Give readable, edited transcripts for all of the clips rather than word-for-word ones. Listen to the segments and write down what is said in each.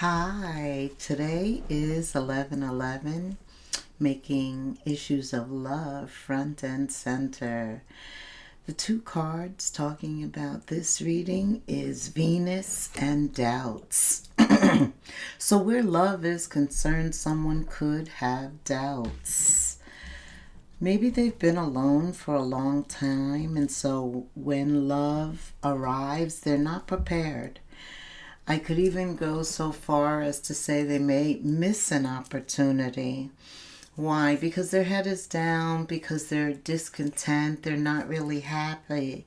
Hi, today is 11/11, making issues of love front and center. The two cards talking about this reading is Venus and doubts. So where love is concerned, someone could have doubts. Maybe they've been alone for a long time, and so when love arrives, they're not prepared. I could even go so far as to say they may miss an opportunity. Why? Because their head is down, because they're discontent, they're not really happy.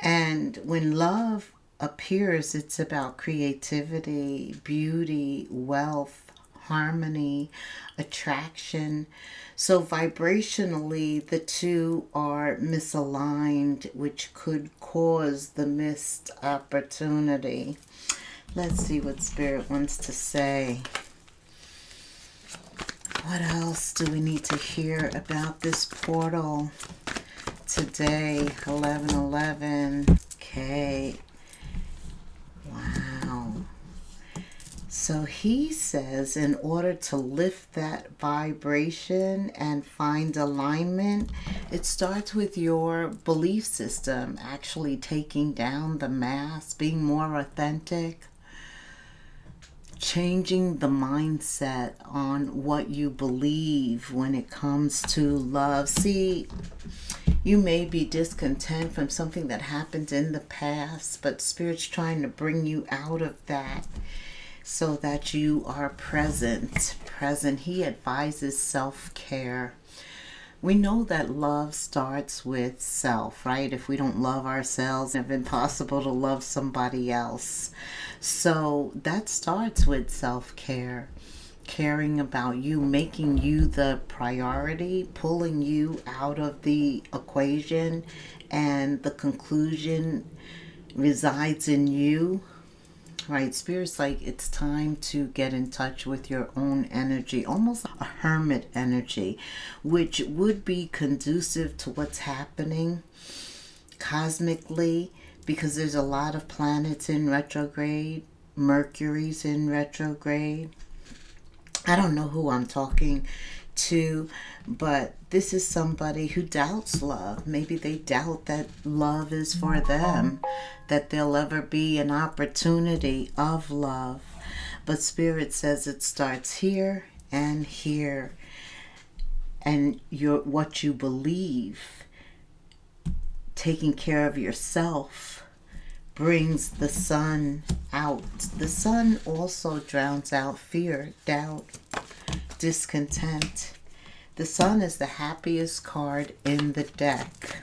And when love appears, it's about creativity, beauty, wealth, harmony, attraction. So vibrationally, the two are misaligned, which could cause the missed opportunity. Let's see what Spirit wants to say. What else do we need to hear about this portal today? 11/11. Okay. Wow. So he says in order to lift that vibration and find alignment, it starts with your belief system, actually taking down the mask, being more authentic, changing the mindset on what you believe when it comes to love. See, you may be discontent from something that happened in the past, but Spirit's trying to bring you out of that so that you are present. He advises self-care. We know that love starts with self, right? If we don't love ourselves, it's impossible to love somebody else. So that starts with self-care, caring about you, making you the priority, pulling you out of the equation, and the conclusion resides in you. Right, Spirit's like it's time to get in touch with your own energy, almost a hermit energy, which would be conducive to what's happening cosmically, because there's a lot of planets in retrograde. Mercury's in retrograde. I don't know who I'm talking to, but this is somebody who doubts love. Maybe they doubt that love is for them, that there'll ever be an opportunity of love. But Spirit says it starts here and here. And what you believe, taking care of yourself, brings the sun out. The sun also drowns out fear, doubt, discontent. The sun is the happiest card in the deck.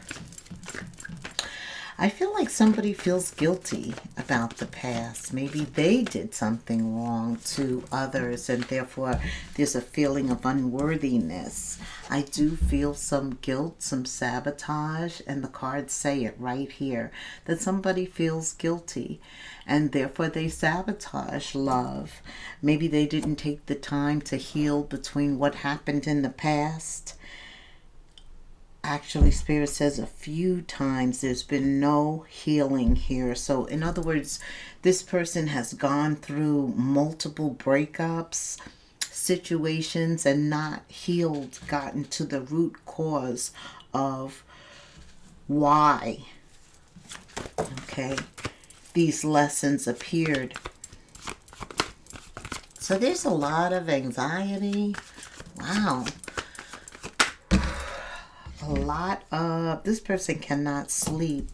I feel like somebody feels guilty about the past. Maybe they did something wrong to others, and therefore there's a feeling of unworthiness. I do feel some guilt, some sabotage, and the cards say it right here, that somebody feels guilty, and therefore they sabotage love. Maybe they didn't take the time to heal between what happened in the past. Actually, Spirit says a few times there's been no healing here. So in other words, this person has gone through multiple breakups, situations, and not healed, gotten to the root cause of why, okay, these lessons appeared. So there's a lot of anxiety. Wow. A lot of, this person cannot sleep.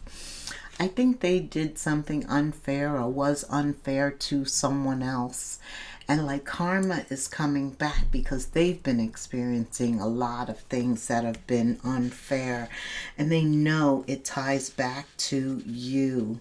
I think they did something unfair or was unfair to someone else. And like karma is coming back because they've been experiencing a lot of things that have been unfair. And they know it ties back to you.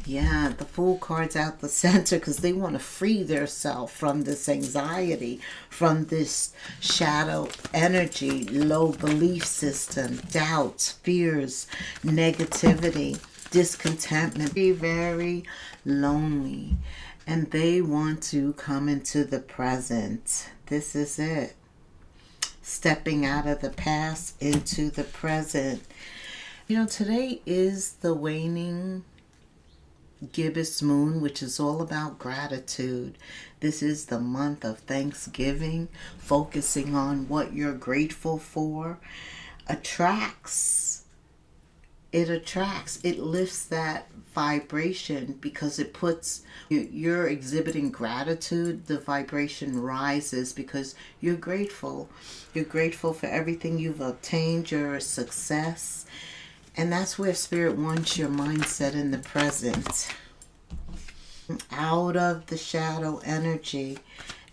Yeah, the Fool card's out the center because they want to free themselves from this anxiety, from this shadow energy, low belief system, doubts, fears, negativity, discontentment. Be very lonely, and they want to come into the present. This is it. Stepping out of the past into the present. You know, today is the waning gibbous moon, which is all about gratitude. This is the month of Thanksgiving, focusing on what you're grateful for. It lifts that vibration because it puts, you're exhibiting gratitude. The vibration rises because you're grateful. You're grateful for everything you've obtained, your success. And that's where Spirit wants your mindset in the present. Out of the shadow energy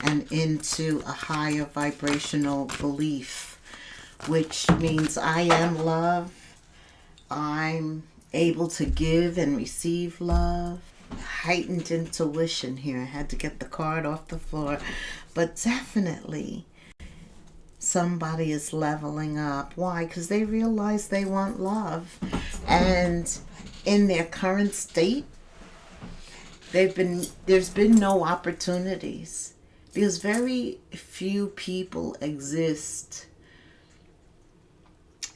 and into a higher vibrational belief, which means I am love. I'm able to give and receive love. Heightened intuition here. I had to get the card off the floor. But definitely somebody is leveling up. Why? Because they realize they want love. And in their current state, there's been no opportunities. Because very few people exist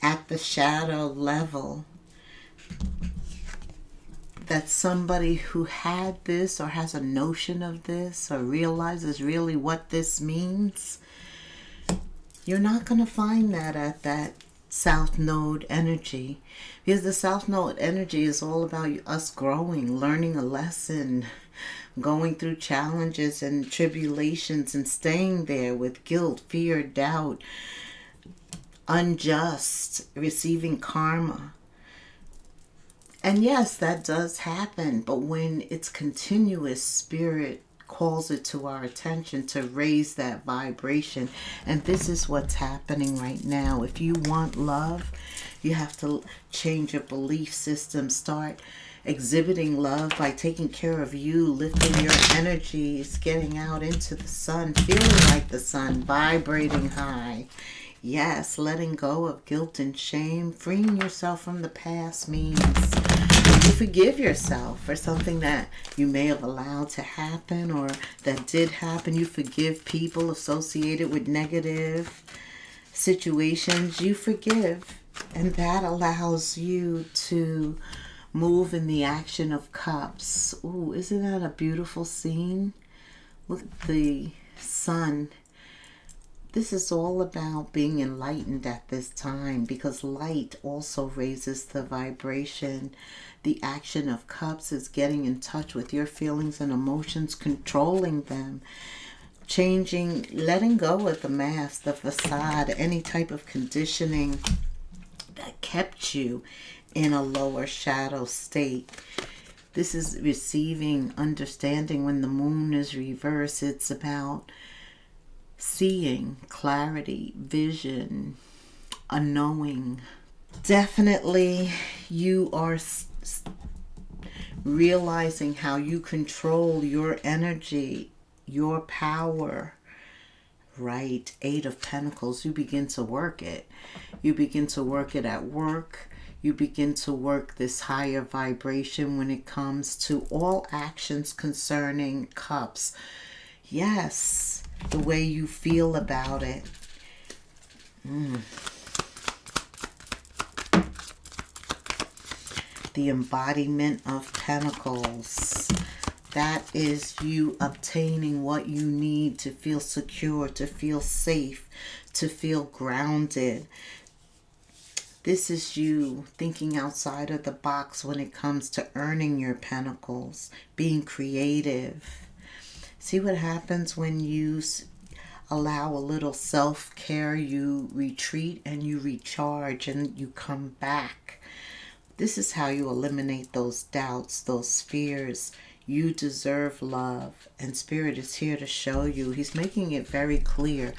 at the shadow level that somebody who had this or has a notion of this or realizes really what this means. You're not going to find that at that South Node energy, because the South Node energy is all about us growing, learning a lesson, going through challenges and tribulations and staying there with guilt, fear, doubt, unjust, receiving karma. And yes, that does happen, but when it's continuous, Spirit calls it to our attention to raise that vibration. And this is what's happening right now. If you want love, you have to change your belief system. Start exhibiting love by taking care of you, lifting your energies, getting out into the sun, feeling like the sun, vibrating high. Yes, letting go of guilt and shame, freeing yourself from the past means you forgive yourself for something that you may have allowed to happen or that did happen. You forgive people associated with negative situations. You forgive, and that allows you to move in the action of cups. Ooh, isn't that a beautiful scene? Look at the sun. This is all about being enlightened at this time, because light also raises the vibration. The action of cups is getting in touch with your feelings and emotions, controlling them, changing, letting go of the mask, the facade, any type of conditioning that kept you in a lower shadow state. This is receiving, understanding. When the moon is reversed, it's about seeing, clarity, vision, a knowing. Definitely you are realizing how you control your energy, your power. Right, 8 of Pentacles, you begin to work it. You begin to work it at work. You begin to work this higher vibration when it comes to all actions concerning cups. Yes, the way you feel about it. The embodiment of Pentacles. That is you obtaining what you need to feel secure, to feel safe, to feel grounded. This is you thinking outside of the box when it comes to earning your Pentacles, being creative. See what happens when you allow a little self-care, you retreat and you recharge and you come back. This is how you eliminate those doubts, those fears. You deserve love, and Spirit is here to show you. He's making it very clear.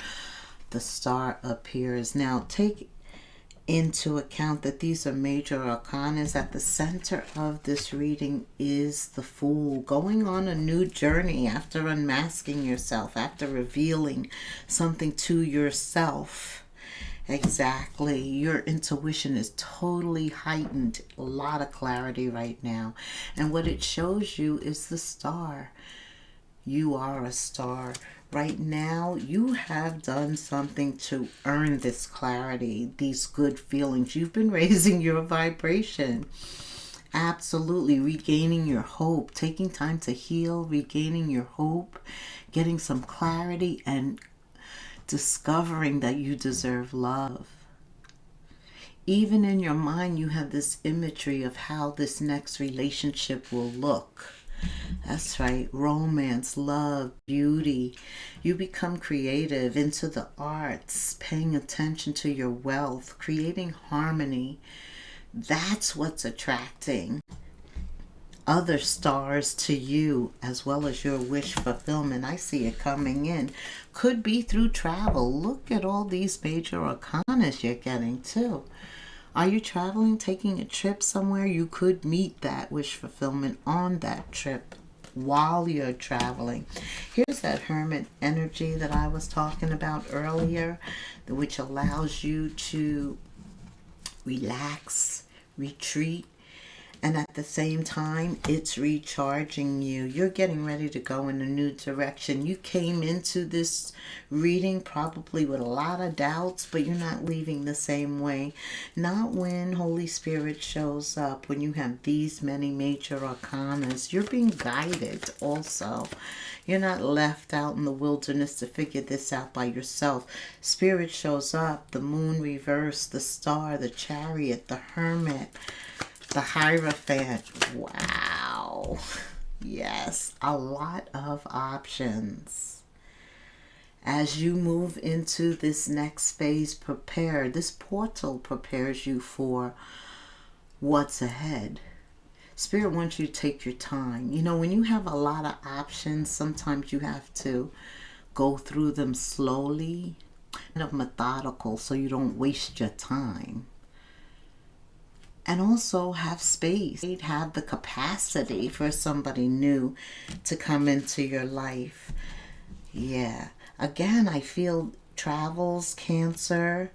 The star appears. Now take into account that these are major arcanas. At the center of this reading is the Fool, going on a new journey after unmasking yourself, after revealing something to yourself. Exactly. Your intuition is totally heightened. A lot of clarity right now. And what it shows you is the star. You are a star. Right now, you have done something to earn this clarity, these good feelings. You've been raising your vibration. Absolutely. Regaining your hope, taking time to heal, regaining your hope, getting some clarity, and discovering that you deserve love. Even in your mind, you have this imagery of how this next relationship will look. That's right. Romance, love, beauty. You become creative into the arts, paying attention to your wealth, creating harmony. That's what's attracting other stars to you, as well as your wish fulfillment. I see it coming in. Could be through travel. Look at all these major arcanas you're getting too. Are you traveling, taking a trip somewhere? You could meet that wish fulfillment on that trip while you're traveling. Here's that hermit energy that I was talking about earlier, which allows you to relax, retreat, and at the same time, it's recharging you. You're getting ready to go in a new direction. You came into this reading probably with a lot of doubts, but you're not leaving the same way. Not when Holy Spirit shows up, when you have these many major arcanas. You're being guided also. You're not left out in the wilderness to figure this out by yourself. Spirit shows up, the moon reversed, the star, the chariot, the hermit, the Hierophant. Wow. Yes, a lot of options. As you move into this next phase, prepare. This portal prepares you for what's ahead. Spirit wants you to take your time. You know, when you have a lot of options, sometimes you have to go through them slowly, kind of methodical, so you don't waste your time. And also have space, have the capacity for somebody new to come into your life. Yeah. Again, I feel travels, Cancer,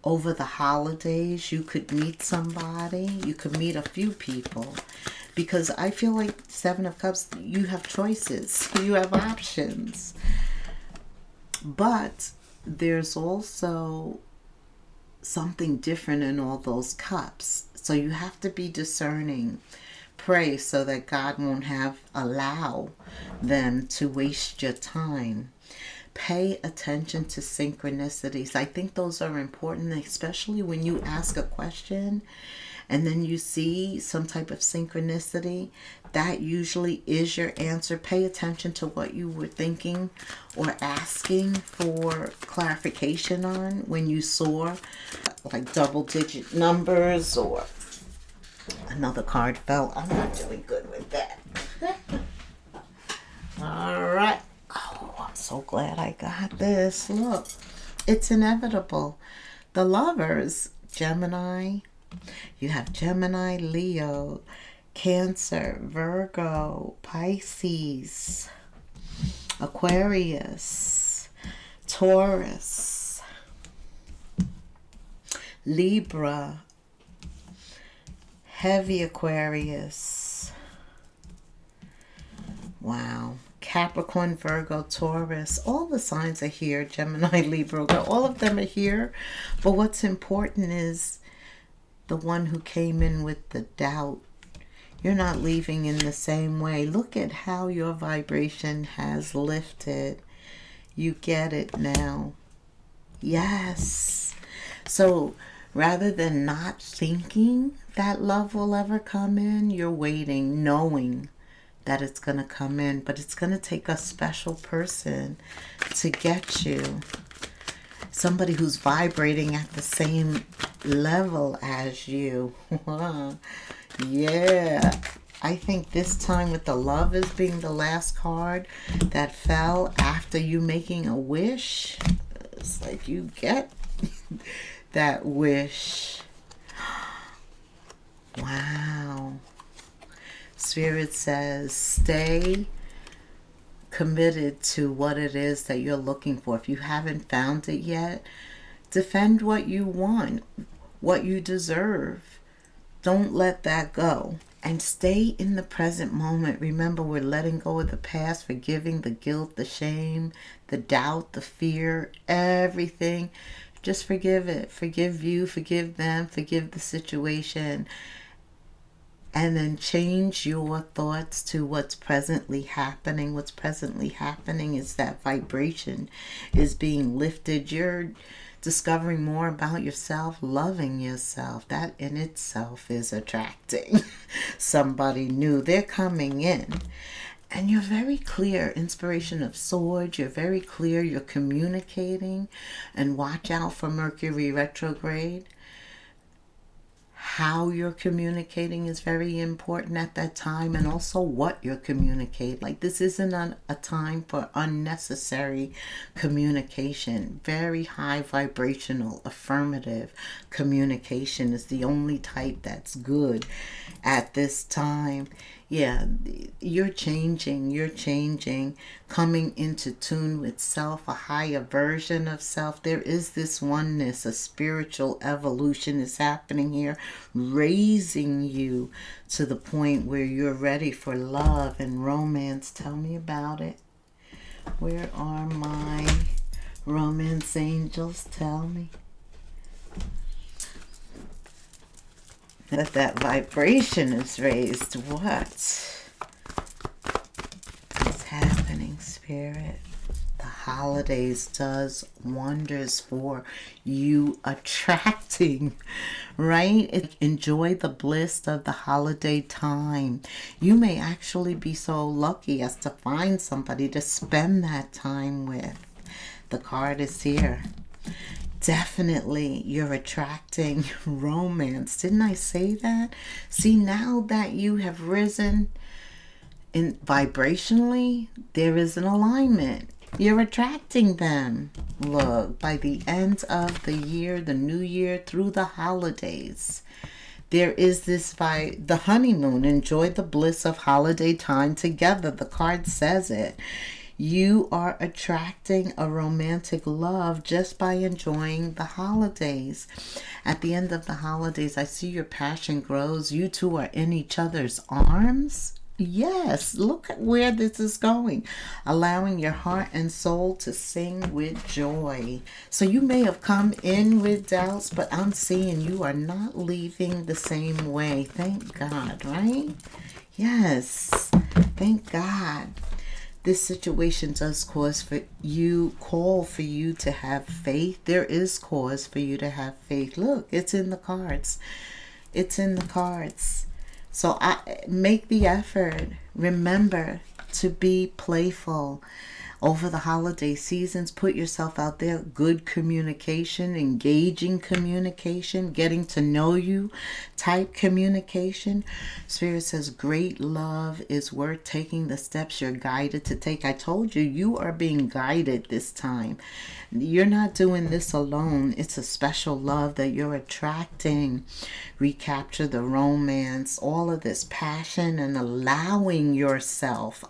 over the holidays. You could meet somebody. You could meet a few people. Because I feel like Seven of Cups, you have choices. You have options. But there's also something different in all those cups. So you have to be discerning. Pray so that God won't allow them to waste your time. Pay attention to synchronicities. I think those are important, especially when you ask a question and then you see some type of synchronicity. That usually is your answer. Pay attention to what you were thinking or asking for clarification on when you saw like double-digit numbers, or another card fell. I'm not doing good with that. All right. Oh, I'm so glad I got this. Look, it's inevitable. The Lovers, Gemini. You have Gemini, Leo, Cancer, Virgo, Pisces, Aquarius, Taurus, Libra, heavy Aquarius. Wow. Capricorn, Virgo, Taurus. All the signs are here. Gemini, Libra, all of them are here. But what's important is the one who came in with the doubt. You're not leaving in the same way. Look at how your vibration has lifted. You get it now. Yes. So rather than not thinking that love will ever come in, you're waiting, knowing that it's going to come in. But it's going to take a special person to get you. Somebody who's vibrating at the same level as you. Yeah. I think this time with the Lovers being the last card that fell after you making a wish, it's like you get that wish. Wow. Spirit says stay committed to what it is that you're looking for. If you haven't found it yet, defend what you want, what you deserve. Don't let that go. And stay in the present moment. Remember, we're letting go of the past, forgiving the guilt, the shame, the doubt, the fear, everything. Just forgive it. Forgive you, forgive them, forgive the situation. and then change your thoughts to what's presently happening. What's presently happening is that vibration is being lifted. You're discovering more about yourself, loving yourself. That in itself is attracting somebody new. They're coming in. And you're very clear, inspiration of swords, you're very clear, you're communicating. And watch out for Mercury retrograde. How you're communicating is very important at that time, and also what you're communicating. Like, this isn't a time for unnecessary communication. Very high vibrational, affirmative communication is the only type that's good at this time. Yeah, you're changing, coming into tune with self, a higher version of self. There is this oneness, a spiritual evolution is happening here, raising you to the point where you're ready for love and romance. Tell me about it. Where are my romance angels? Tell me. That vibration is raised. What is happening, Spirit? The holidays does wonders for you attracting, right? Enjoy the bliss of the holiday time. You may actually be so lucky as to find somebody to spend that time with. The card is here. Definitely you're attracting romance. Didn't I say that? See, now that you have risen in vibrationally, there is an alignment. You're attracting them. Look, by the end of the year, the new year, through the holidays, there is this the honeymoon. Enjoy the bliss of holiday time together. The card says it. You are attracting a romantic love just by enjoying the holidays. At the end of the holidays, I see your passion grows. You two are in each other's arms. Yes, look at where this is going. Allowing your heart and soul to sing with joy. So you may have come in with doubts, but I'm seeing you are not leaving the same way. Thank God, right? Yes, thank God. This situation does call for you to have faith. There is cause for you to have faith. Look, it's in the cards. It's in the cards. So make the effort. Remember to be playful. Over the holiday seasons, put yourself out there. Good communication, engaging communication, getting to know you type communication. Spirit says great love is worth taking the steps you're guided to take. I told you, you are being guided this time. You're not doing this alone. It's a special love that you're attracting. Recapture the romance, all of this passion, and allowing yourself,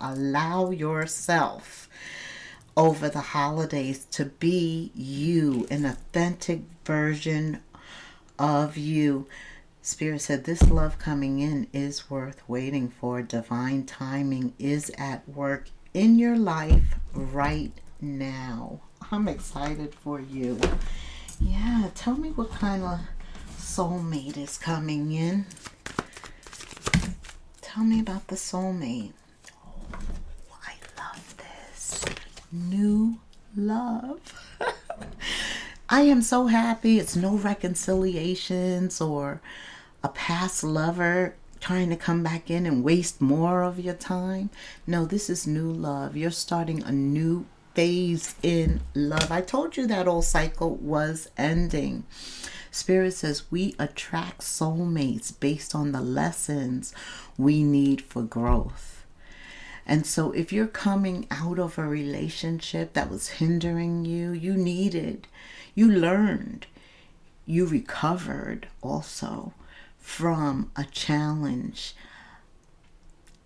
over the holidays to be you, an authentic version of you. Spirit said this love coming in is worth waiting for. Divine timing is at work in your life right now. I'm excited for you. Yeah, tell me what kind of soulmate is coming in. Tell me about the soulmate. Oh, I love this. New love. I am so happy. It's no reconciliations or a past lover trying to come back in and waste more of your time. No, this is new love. You're starting a new phase in love. I told you that old cycle was ending. Spirit says we attract soulmates based on the lessons we need for growth. And so if you're coming out of a relationship that was hindering you, you learned, you recovered also from a challenge.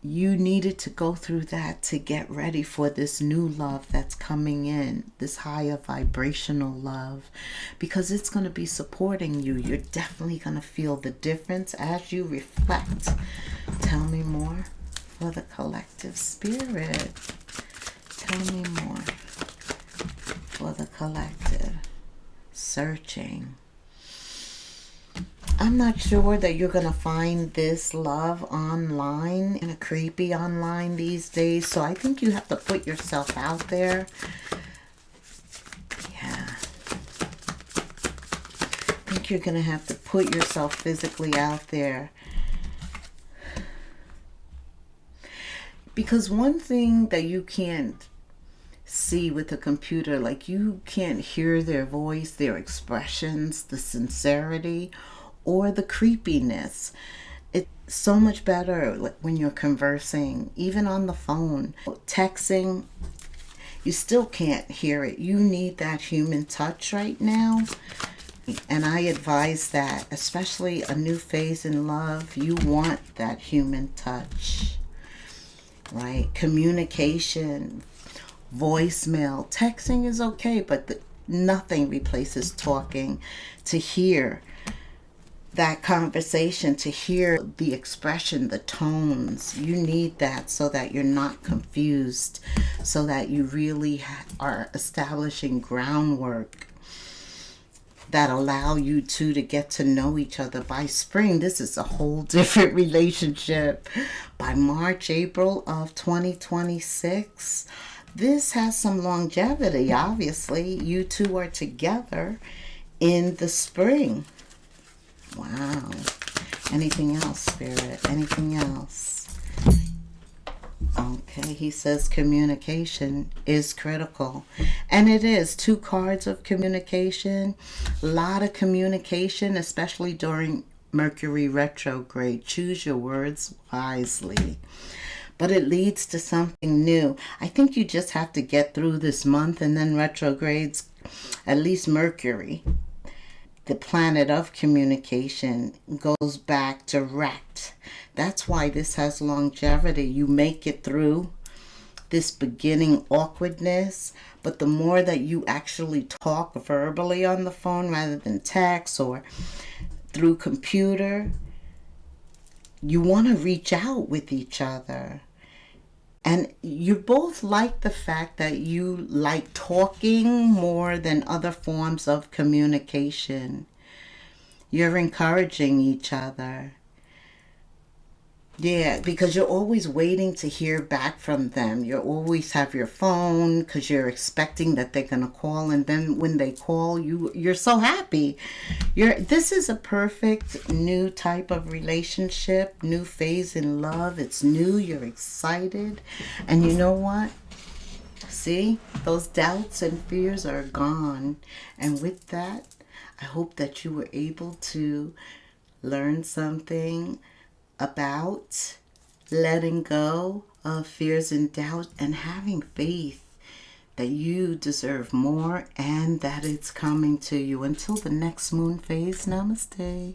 You needed to go through that to get ready for this new love that's coming in, this higher vibrational love, because it's going to be supporting you. You're definitely going to feel the difference as you reflect. Tell me more. For the collective spirit, tell me more. For the collective, searching. I'm not sure that you're going to find this love online, and creepy online these days. So I think you have to put yourself out there. Yeah. I think you're going to have to put yourself physically out there. Because one thing that you can't see with a computer, like you can't hear their voice, their expressions, the sincerity, or the creepiness. It's so much better when you're conversing, even on the phone. Texting, you still can't hear it. You need that human touch right now. And I advise that, especially a new phase in love, you want that human touch, right? Communication, voicemail, texting is okay, but nothing replaces talking. To hear that conversation, to hear the expression, the tones, you need that so that you're not confused, so that you really are establishing groundwork that allow you two to get to know each other. By spring, this is a whole different relationship. By March, April of 2026, this has some longevity. Obviously, you two are together in the spring. Wow. Anything else, Spirit? Anything else? Okay, he says communication is critical. And it is. 2 cards of communication. A lot of communication, especially during Mercury retrograde. Choose your words wisely. But it leads to something new. I think you just have to get through this month, and then retrogrades, at least Mercury, the planet of communication, goes back direct. That's why this has longevity. You make it through this beginning awkwardness, but the more that you actually talk verbally on the phone rather than text or through computer, you want to reach out with each other. And you both like the fact that you like talking more than other forms of communication. You're encouraging each other. Yeah, because you're always waiting to hear back from them. You always have your phone because you're expecting that they're going to call. And then when they call, you're so happy. This is a perfect new type of relationship, new phase in love. It's new. You're excited. And you know what? See, those doubts and fears are gone. And with that, I hope that you were able to learn something about letting go of fears and doubts and having faith that you deserve more and that it's coming to you. Until the next moon phase, namaste.